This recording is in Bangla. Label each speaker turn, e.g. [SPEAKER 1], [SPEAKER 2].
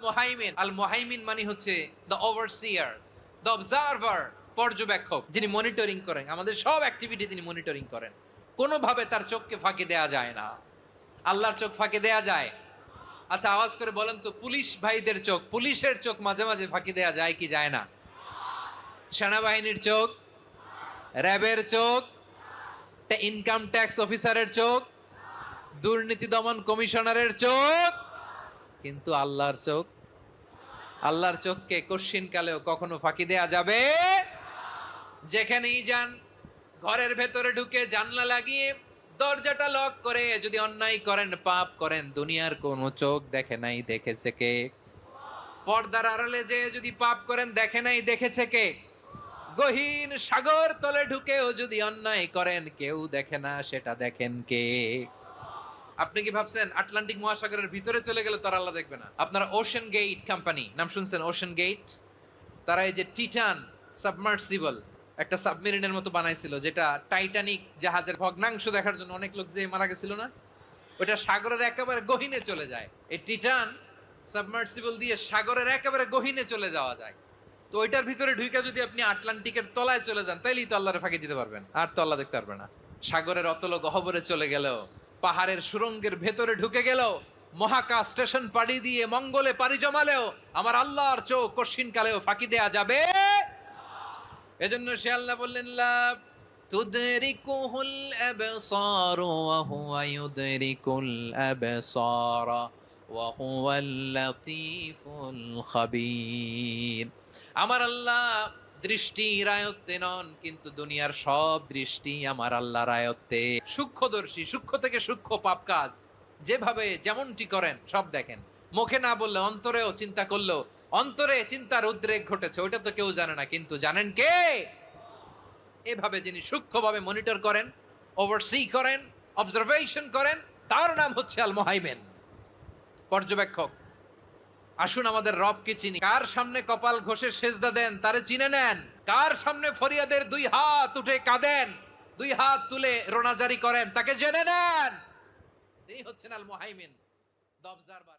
[SPEAKER 1] মুহাইমিন। আল মুহাইমিন মানে হচ্ছে দ্য ওভারসিয়ার, দ্য অবজারভার, পর্যবেক্ষক, যিনি মনিটরিং করেন, আমাদের সব অ্যাক্টিভিটি তিনি মনিটরিং করেন। কোনোভাবে তার চোখকে ফাঁকি দেয়া যায় না। আল্লাহর চোখ ফাঁকি দেয়া যায়? আচ্ছা আওয়াজ করে বলেন তো, পুলিশ ভাইদের চোখ, পুলিশের চোখ মাঝে মাঝে ফাঁকি দেয়া যায় কি যায় না? সেনাবাহিনীর চোখ, র্যাবের চোখ, ইনকাম ট্যাক্স অফিসারের চোখ, দুর্নীতি দমন কমিশনারের চোখ, কিন্তু আল্লাহর চোখ, আল্লাহর চোখকে কশ্চিন কালেও কখনো ফাঁকি দেয়া যাবে? যেখানেই যান, ঘরের ভেতরে ঢুকে জানলা লাগিয়ে দরজাটা লক করে যদি অন্যায় করেন, পাপ করেন, দুনিয়ার কোনো চোখ দেখে নাই, দেখেছে কে? পর্দার আড়ালে যে যদি পাপ করেন, দেখে নাই, দেখেছে কে? গহীন সাগর তলে ঢুকেও যদি অন্যায় করেন, কেউ দেখে না, সেটা দেখেন কে? আপনি কি ভাবছেন আটলান্টিক মহাসাগরের ভিতরে চলে গেলে তারা আল্লাহ দেখবে না? আপনারা ওশেন গেট কোম্পানি নাম শুনছেন? ওশেন গেট, তারা এই যে টিটান সাবমার্সিবল একটা সাবমেরিনের মতো বানাইছিল, যেটা টাইটানিক জাহাজের ভগ্নাংশ দেখার জন্য অনেক লোক যে মারা গেছিল না, ওটা সাগরের একেবারে গহীনে চলে যায়। এই টিটান সাবমার্সিবল দিয়ে সাগরের একেবারে গহীনে চলে যাওয়া যায়। তো ওইটার ভিতরে ঢুকে যদি আপনি আটলান্টিকের তলায় চলে যান, তাইলেই তো আল্লাহরে ফাঁকি দিতে পারবেন, আর তো আল্লাহ দেখতে পারবে না। সাগরের অতল গহবরে চলে গেলেও, পাহাড়ের সুরঙ্গের ভেতরে ঢুকে গেলেও, মহাকাশ স্টেশন পাড়ি দিয়ে মঙ্গলে পাড়ি জমালেও আমার আল্লাহর চোখ কশিন কালেও ফাঁকি দেয়া যাবে? এজন্য সে আল্লাহ বললেন, লা তুদরিকুহুল আবসার ওয়া হুয়া ইউদরিকুল আবসার ওয়া হুয়াল লাতীফুল খাবীর। আমার আল্লাহ দৃষ্টির আয়ত্তে নন, কিন্তু দুনিয়ার সব দৃষ্টি আমার আল্লাহর আয়ত্তে। সূক্ষ্মদর্শী, সূক্ষ্ম থেকে সূক্ষ্ম পাপ কাজ যেভাবে যেমনটি করেন সব দেখেন। মুখে না বললে অন্তরেও চিন্তা করলেও, অন্তরে চিন্তার উদ্রেক ঘটেছে, ওইটা তো কেউ জানে না, কিন্তু জানেন কে? এভাবে যিনি সূক্ষ্মভাবে মনিটর করেন, ওভারসি করেন, অবজারভেশন করেন, তার নাম হচ্ছে আল মুহাইমিন, পর্যবেক্ষক। আসুন আমাদের রবকে চিনি। কার সামনে কপাল ঘষে সেজদা দেন তারে চিনে নেন। কার সামনে ফরিয়াদের দুই হাত উঠে কাঁদেন, দুই হাত তুলে রোনাজারি করেন, তাকে জেনে নেন। এই হচ্ছেন আল মুহাইমিন, দ্য অবজারভার।